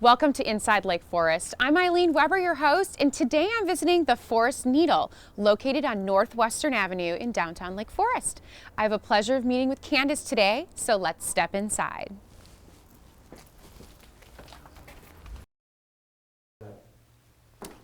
Welcome to Inside Lake Forest. I'm EILEEN, your host, and today I'm visiting the Forest Needle, located on Northwestern Avenue in downtown Lake Forest. I have a pleasure of meeting with Candace today, so let's step inside.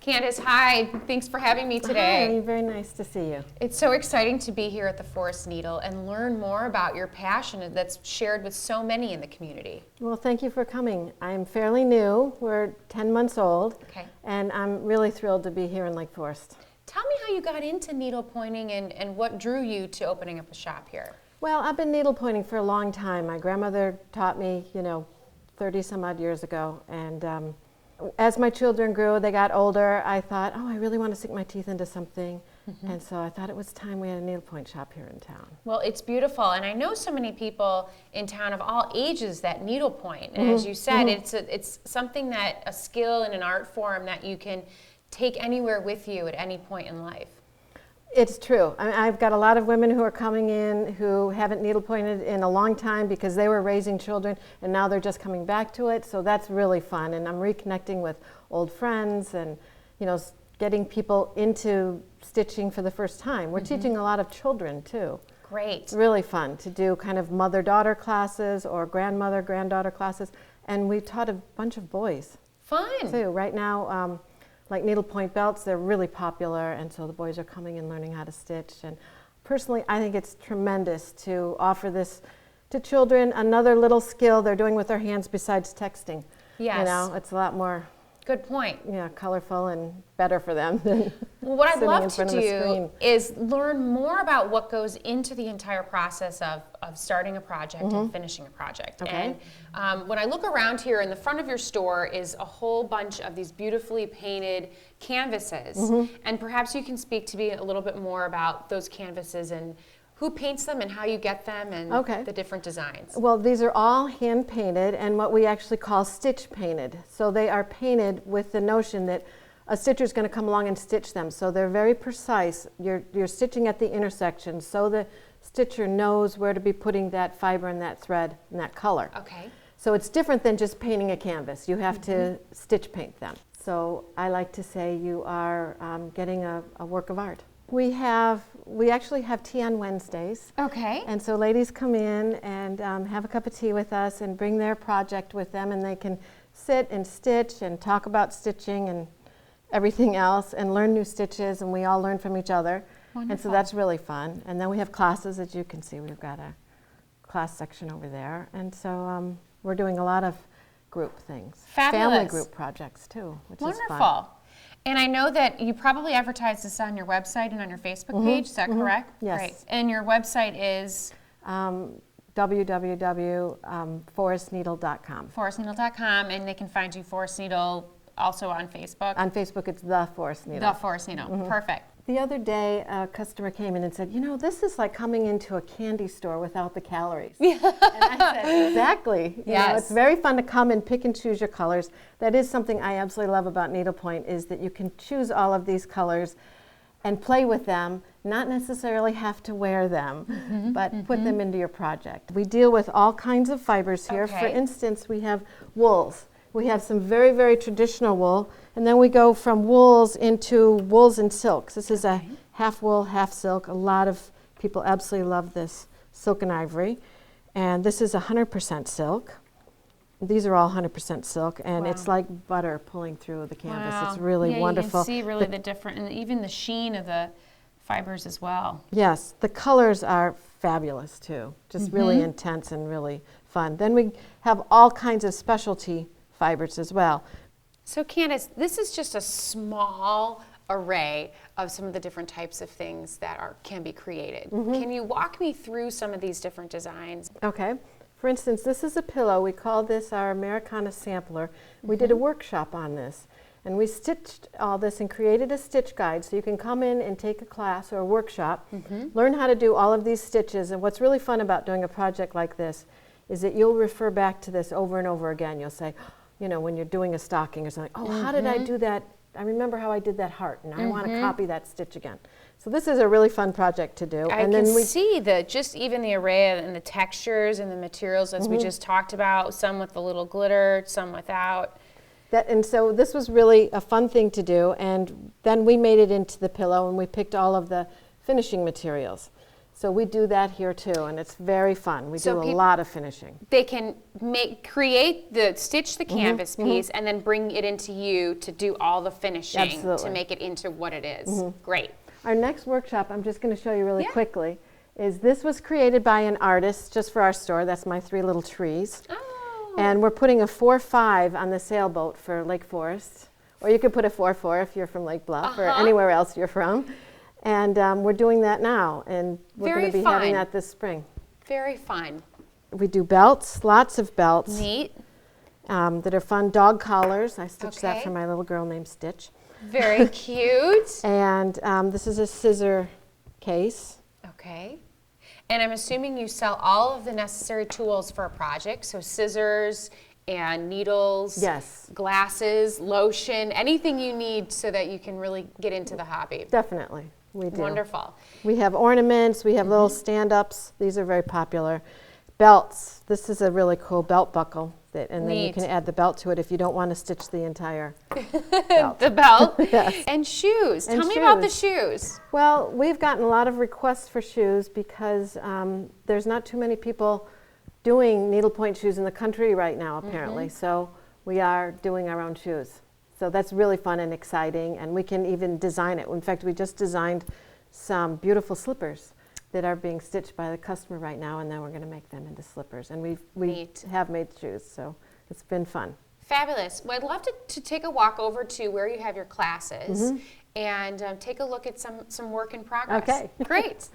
Candace, hi. Thanks for having me today. Hi, very nice to see you. It's so exciting to be here at the Forest Needle and learn more about your passion that's shared with so many in the community. Well, thank you for coming. I'm fairly new. We're 10 months old, Okay. and I'm really thrilled to be here in Lake Forest. Tell me how you got into needle pointing and what drew you to opening up a shop here. Well, I've been needle pointing for a long time. My grandmother taught me, 30 some odd years ago, and as my children grew, they got older, I thought, I really want to sink my teeth into something. And so I thought it was time we had a needlepoint shop here in town. Well, it's beautiful, and I know so many people in town of all ages that needlepoint. And as you said, it's something that, a skill and an art form that you can take anywhere with you at any point in life. It's true. I've got a lot of women who are coming in who haven't needlepointed in a long time because they were raising children and now they're just coming back to it. So that's really fun. And I'm reconnecting with old friends and, getting people into stitching for the first time. We're teaching a lot of children too. Great. It's really fun to do kind of mother-daughter classes or grandmother-granddaughter classes. And we taught a bunch of boys. Fun. Too. Right now, like needlepoint belts, they're really popular, and so the boys are coming and learning how to stitch. And personally, I think it's tremendous to offer this to children, another little skill they're doing with their hands besides texting. Yes. It's a lot more Good point. colorful and better for them than Well, what I'd sitting love in to front of a do screen. is learn more about what goes into the entire process of starting a project and finishing a project. Okay. And when I look around here, in the front of your store is a whole bunch of these beautifully painted canvases. And perhaps you can speak to me a little bit more about those canvases and who paints them and how you get them and the different designs. Well, these are all hand painted and what we actually call stitch painted. So they are painted with the notion that a stitcher is going to come along and stitch them. So they're very precise. You're stitching at the intersection so the stitcher knows where to be putting that fiber and that thread and that color. Okay. So it's different than just painting a canvas. You have to stitch paint them. So I like to say you are getting a work of art. We actually have tea on Wednesdays. Okay. And so ladies come in and have a cup of tea with us and bring their project with them, and they can sit and stitch and talk about stitching and everything else and learn new stitches, and we all learn from each other. Wonderful. And so that's really fun. And then we have classes, as you can see. We've got a class section over there. And so we're doing a lot of group things. Fabulous. Family group projects too, which is fun. Wonderful. And I know that you probably advertise this on your website and on your Facebook page, is that correct? Yes. Great. And your website is? www.forestneedle.com. forestneedle.com, and they can find you, Forest Needle, also on Facebook? On Facebook, it's The Forest Needle. The Forest Needle, perfect. The other day, a customer came in and said, this is like coming into a candy store without the calories. And I said, exactly. Yes. It's very fun to come and pick and choose your colors. That is something I absolutely love about needlepoint, is that you can choose all of these colors and play with them, not necessarily have to wear them, but put them into your project. We deal with all kinds of fibers here. Okay. For instance, we have wools. We have some very, very traditional wool, and then we go from wools into wools and silks. This is a half wool, half silk. A lot of people absolutely love this silk and ivory. And this is 100% silk. These are all 100% silk, and it's like butter pulling through the canvas. It's really wonderful. You can see really the different, and even the sheen of the fibers as well. Yes, the colors are fabulous too. Just really intense and really fun. Then we have all kinds of specialty fibers as well. So Candace, this is just a small array of some of the different types of things that can be created. Can you walk me through some of these different designs? Okay. For instance, this is a pillow. We call this our Americana sampler. We did a workshop on this, and we stitched all this and created a stitch guide, so you can come in and take a class or a workshop, learn how to do all of these stitches. And what's really fun about doing a project like this is that you'll refer back to this over and over again. You'll say, when you're doing a stocking or something, how did I do that? I remember how I did that heart, and I want to copy that stitch again. So this is a really fun project to do. I can see just even the array and the textures and the materials as we just talked about, some with a little glitter, some without. And so this was really a fun thing to do, and then we made it into the pillow, and we picked all of the finishing materials. So we do that here too, and it's very fun. We do a lot of finishing. They can stitch the canvas piece and then bring it into you to do all the finishing to make it into what it is. Great. Our next workshop, I'm just going to show you really quickly, is this was created by an artist just for our store. That's my 3 little trees. Oh. And we're putting a 4-5 on the sailboat for Lake Forest. Or you could put a 4-4 if you're from Lake Bluff or anywhere else you're from. And we're doing that now, and we're going to be having that this spring. Very fun. We do belts, lots of belts. Neat. That are fun. Dog collars. I stitched that for my little girl named Stitch. Very cute. And this is a scissor case. Okay. And I'm assuming you sell all of the necessary tools for a project, so scissors and needles, glasses, lotion, anything you need so that you can really get into the hobby. Definitely, we do. Wonderful. We have ornaments, we have little stand-ups. These are very popular. Belts. This is a really cool belt buckle. And then you can add the belt to it if you don't want to stitch the entire belt. The belt? Yes. And shoes. Tell me about the shoes. Well, we've gotten a lot of requests for shoes because there's not too many people doing needlepoint shoes in the country right now, apparently. So we are doing our own shoes. So that's really fun and exciting, and we can even design it. In fact, we just designed some beautiful slippers that are being stitched by the customer right now, and then we're going to make them into slippers. And we have made shoes, so it's been fun. Fabulous. Well, I'd love to take a walk over to where you have your classes and take a look at some work in progress. Okay. Great.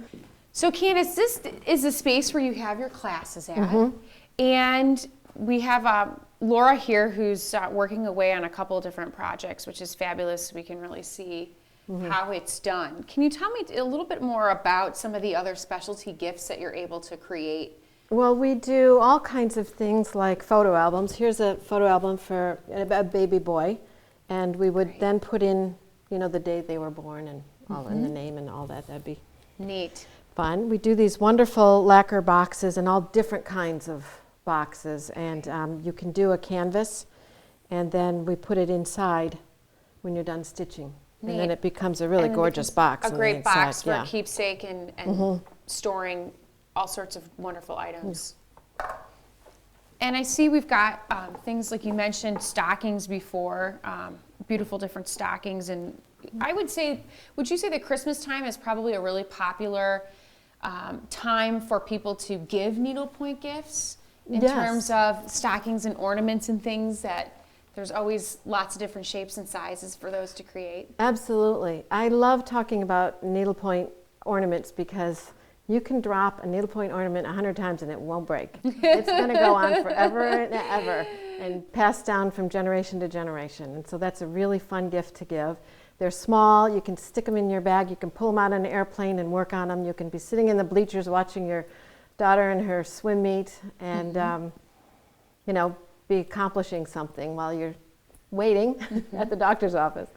So Candace, this is the space where you have your classes at, and we have Laura here who's working away on a couple of different projects, which is fabulous. We can really see how it's done. Can you tell me a little bit more about some of the other specialty gifts that you're able to create? Well, we do all kinds of things like photo albums. Here's a photo album for a baby boy, and we would then put in, the day they were born and all in the name and all that. That'd be neat. Fun. We do these wonderful lacquer boxes and all different kinds of boxes, and you can do a canvas, and then we put it inside when you're done stitching. Neat. And then it becomes a really gorgeous box. A great box for a keepsake and storing all sorts of wonderful items. And I see we've got things like you mentioned stockings before, beautiful different stockings. And I would say, would you say that Christmas time is probably a really popular time for people to give needlepoint gifts in terms of stockings and ornaments and things that there's always lots of different shapes and sizes for those to create? Absolutely. I love talking about needlepoint ornaments because you can drop a needlepoint ornament 100 times and it won't break. It's going to go on forever and ever and pass down from generation to generation. And so that's a really fun gift to give. They're small. You can stick them in your bag. You can pull them out on an airplane and work on them. You can be sitting in the bleachers watching your daughter in her swim meet and, be accomplishing something while you're waiting at the doctor's office.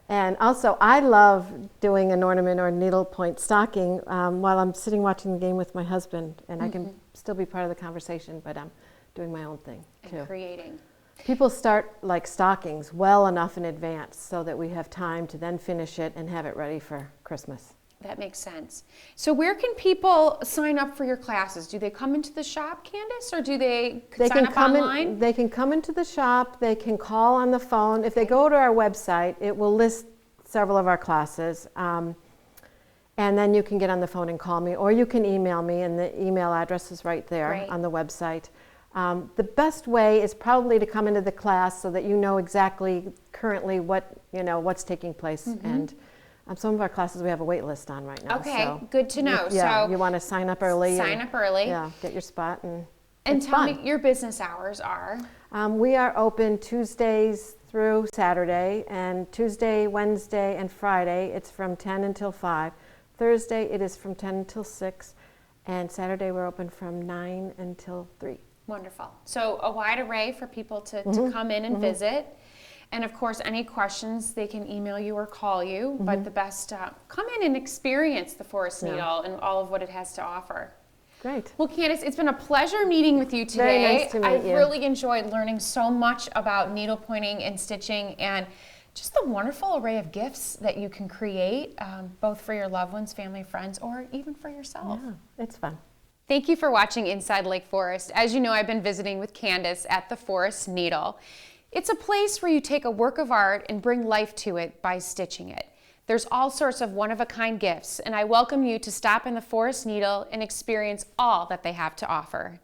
And also, I love doing an ornament or needlepoint stocking while I'm sitting watching the game with my husband, and I can still be part of the conversation, but I'm doing my own thing too. And creating. People start like stockings well enough in advance so that we have time to then finish it and have it ready for Christmas. That makes sense. So where can people sign up for your classes? Do they come into the shop, Candace, or do they sign up online? They can come into the shop. They can call on the phone. If they go to our website, it will list several of our classes. And then you can get on the phone and call me, or you can email me, and the email address is right there on the website. The best way is probably to come into the class so that you know exactly currently what's taking place. And some of our classes we have a wait list on right now. Okay, so good to know. So you want to sign up early. Sign up early. Yeah, get your spot. And tell me, your business hours are? We are open Tuesdays through Saturday, and Tuesday, Wednesday, and Friday it's from 10 until 5. Thursday it is from 10 until 6, and Saturday we're open from 9 until 3. Wonderful. So a wide array for people to come in and visit. And of course, any questions, they can email you or call you. But the best, come in and experience the forest needle and all of what it has to offer. Great. Well, Candace, it's been a pleasure meeting with you today. Very nice to meet you. I've really enjoyed learning so much about needlepointing and stitching and just the wonderful array of gifts that you can create, both for your loved ones, family, friends, or even for yourself. Yeah, it's fun. Thank you for watching Inside Lake Forest. As you know, I've been visiting with Candace at the Forest Needle. It's a place where you take a work of art and bring life to it by stitching it. There's all sorts of one-of-a-kind gifts, and I welcome you to stop in the Forest Needle and experience all that they have to offer.